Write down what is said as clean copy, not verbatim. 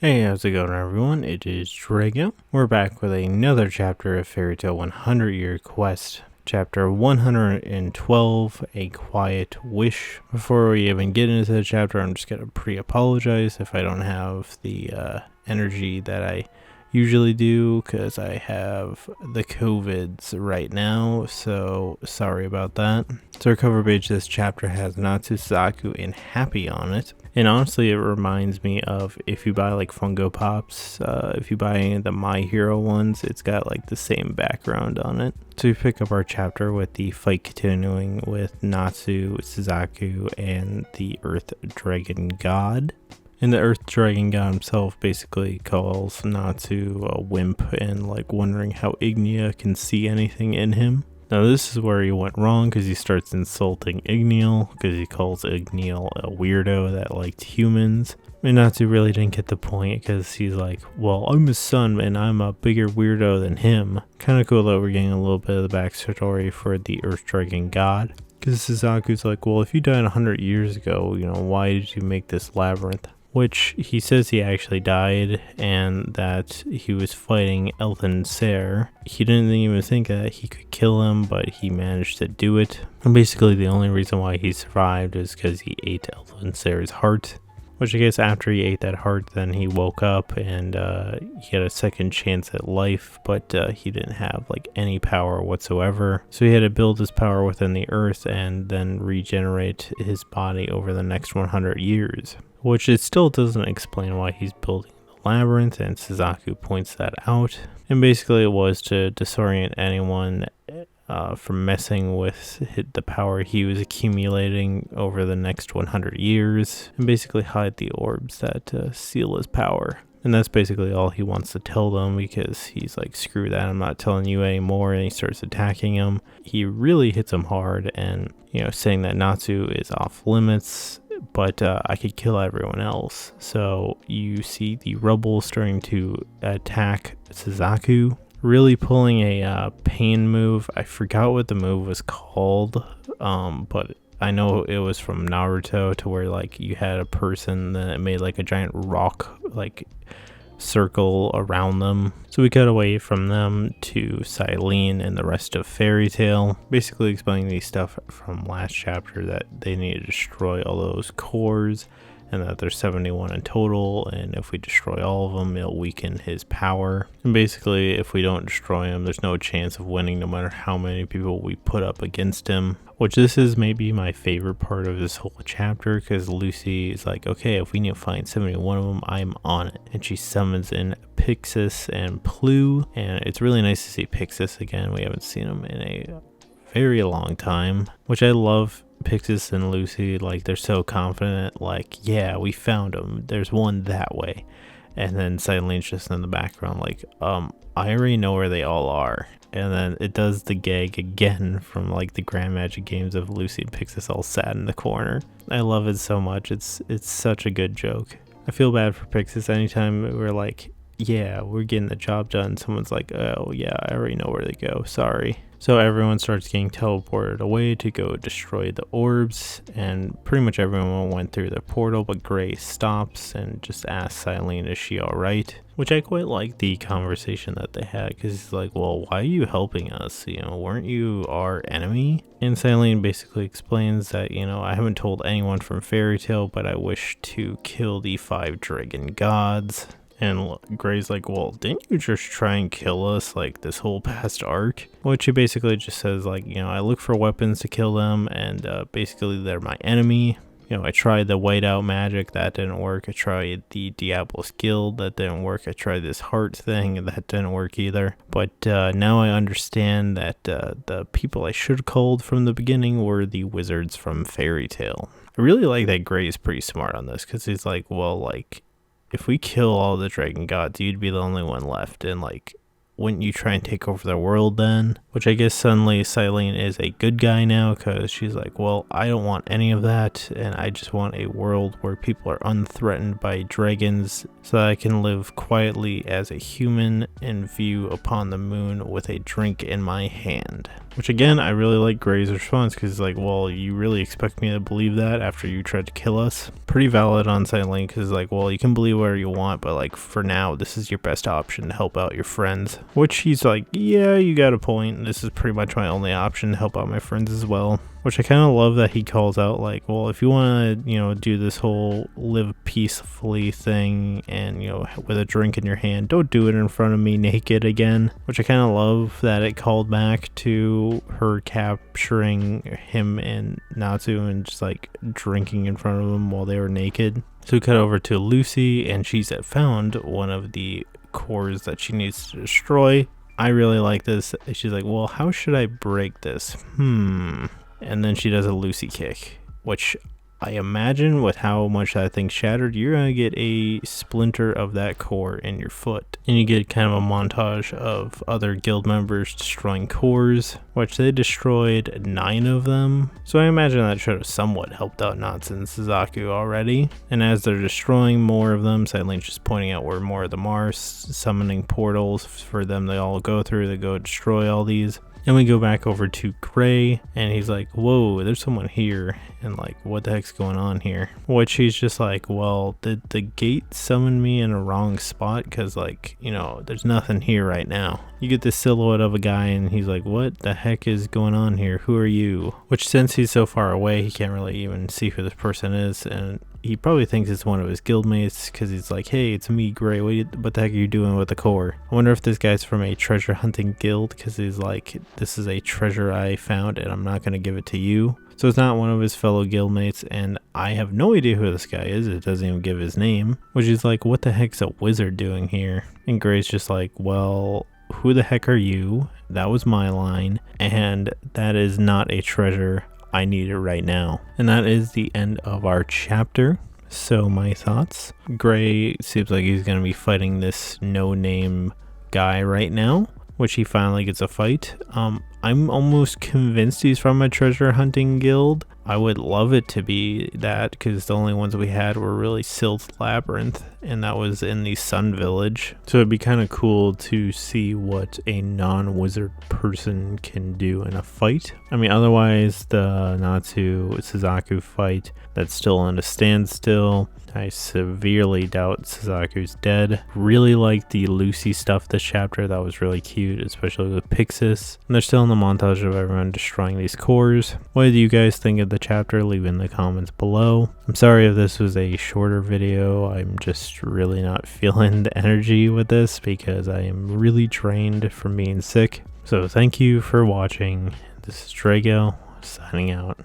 Hey, how's it going, everyone? It is Drago. We're back with another chapter of Fairy Tale 100 Year Quest. Chapter 112, A Quiet Wish. Before we even get into the chapter, I'm just going to pre-apologize if I don't have the energy that I usually do, because I have the COVIDs right now, so sorry about that. So our cover page this chapter has Natsu, Saku, and Happy on it. And honestly, it reminds me of if you buy like Funko Pops, if you buy any of the My Hero ones, it's got like the same background on it. So we pick up our chapter with the fight continuing with Natsu, Suzaku, and the Earth Dragon God. And the Earth Dragon God himself basically calls Natsu a wimp and like wondering how Ignia can see anything in him. Now this is where he went wrong because he starts insulting Igniel because he calls Igniel a weirdo that liked humans. And Natsu really didn't get the point because he's like, well, I'm his son and I'm a bigger weirdo than him. Kind of cool that we're getting a little bit of the backstory for the Earth Dragon God. Because Suzaku's like, well, if you died 100 years ago, why did you make this labyrinth? Which he says he actually died and that he was fighting Elthan Ser. He didn't even think that he could kill him, but he managed to do it. And basically the only reason why he survived is because he ate Elthan Ser's heart. Which I guess after he ate that heart, then he woke up and he had a second chance at life, but he didn't have like any power whatsoever. So he had to build his power within the earth and then regenerate his body over the next 100 years. Which it still doesn't explain why he's building the labyrinth, and Suzaku points that out. And basically it was to disorient anyone from messing with the power he was accumulating over the next 100 years, and basically hide the orbs that seal his power. And that's basically all he wants to tell them because he's like, screw that, I'm not telling you anymore, and he starts attacking him. He really hits him hard and, saying that Natsu is off limits, but I could kill everyone else. So you see the rubble starting to attack Suzaku, really pulling a pain move. I forgot what the move was called, but I know it was from Naruto, to where like you had a person that made like a giant rock like circle around them. So we cut away from them to Silene and the rest of Fairy Tale, basically explaining the stuff from last chapter, that they need to destroy all those cores and that there's 71 in total, and if we destroy all of them, it'll weaken his power. And basically, if we don't destroy him, there's no chance of winning no matter how many people we put up against him. Which this is maybe my favorite part of this whole chapter, because Lucy is like, okay, if we need to find 71 of them, I'm on it. And she summons in Pixis and Plu, and it's really nice to see Pixis again. We haven't seen him in a very long time, which I love. Pixis and Lucy, like, they're so confident, like, yeah, we found him, there's one that way. And then Silene's just in the background like, I already know where they all are. And then it does the gag again from like the Grand Magic games of Lucy and Pixis all sat in the corner. I love it so much. It's such a good joke. I feel bad for Pixis anytime we're like, yeah, we're getting the job done, someone's like, oh yeah, I already know where they go, sorry. So everyone starts getting teleported away to go destroy the orbs, and pretty much everyone went through the portal, but Gray stops and just asks Silene, is she alright? Which I quite like the conversation that they had, because he's like, well, why are you helping us? Weren't you our enemy? And Silene basically explains that, I haven't told anyone from Fairy Tale, but I wish to kill the 5 dragon gods. And Gray's like, well, didn't you just try and kill us like this whole past arc? Which he basically just says like, I look for weapons to kill them, and basically they're my enemy. I tried the whiteout magic, that didn't work. I tried the Diablos Guild, that didn't work. I tried this heart thing, and that didn't work either. But now I understand that the people I should have called from the beginning were the wizards from Fairy Tale. I really like that Gray is pretty smart on this, because he's like, well, like, if we kill all the dragon gods, you'd be the only one left, and like, wouldn't you try and take over the world then? Which I guess suddenly Silene is a good guy now, because she's like, well, I don't want any of that, and I just want a world where people are unthreatened by dragons, so that I can live quietly as a human and view upon the moon with a drink in my hand. Which again, I really like Gray's response, because he's like, well, you really expect me to believe that after you tried to kill us? Pretty valid on Silene, because like, well, you can believe whatever you want, but like for now, this is your best option to help out your friends. Which he's like, yeah, you got a point. This is pretty much my only option to help out my friends as well. Which I kind of love that he calls out like, well, if you want to, do this whole live peacefully thing and, with a drink in your hand, don't do it in front of me naked again. Which I kind of love that it called back to her capturing him and Natsu and just like drinking in front of them while they were naked. So we cut over to Lucy, and she's found one of the cores that she needs to destroy. I really like this. She's like, well, how should I break this? And then she does a Lucy kick, which I imagine with how much that thing shattered, you're going to get a splinter of that core in your foot. And you get kind of a montage of other guild members destroying cores, which they destroyed 9 of them. So I imagine that should have somewhat helped out Natsu and Suzaku already. And as they're destroying more of them, Silene's just pointing out where more of them are, summoning portals for them to all go through to go destroy all these. And we go back over to Gray, and he's like, whoa, there's someone here, and like, what the heck's going on here? Which he's just like, well, did the gate summon me in a wrong spot? Because like, there's nothing here right now. You get this silhouette of a guy, and he's like, what the heck is going on here? Who are you? Which, since he's so far away, he can't really even see who this person is, and he probably thinks it's one of his guildmates, because he's like, hey, it's me, Gray, what the heck are you doing with the core? I wonder if this guy's from a treasure hunting guild, because he's like, this is a treasure I found and I'm not going to give it to you. So it's not one of his fellow guildmates, and I have no idea who this guy is. It doesn't even give his name, which is like, what the heck's a wizard doing here? And Gray's just like, well, who the heck are you? That was my line, and that is not a treasure. I need it right now. And that is the end of our chapter. So my thoughts. Gray seems like he's going to be fighting this no-name guy right now, which he finally gets a fight. I'm almost convinced he's from a treasure hunting guild. I would love it to be that, because the only ones we had were really Syl's Labyrinth, and that was in the Sun Village. So it'd be kind of cool to see what a non-wizard person can do in a fight. I mean, otherwise the Natsu Suzaku fight, that's still on a standstill. I severely doubt Suzaku's dead. Really like the Lucy stuff this chapter. That was really cute, especially with Pixis. And they're still in the montage of everyone destroying these cores. What do you guys think of the chapter? Leave in the comments below. I'm sorry if this was a shorter video. I'm just really not feeling the energy with this, because I am really drained from being sick. So thank you for watching. This is Drago, signing out.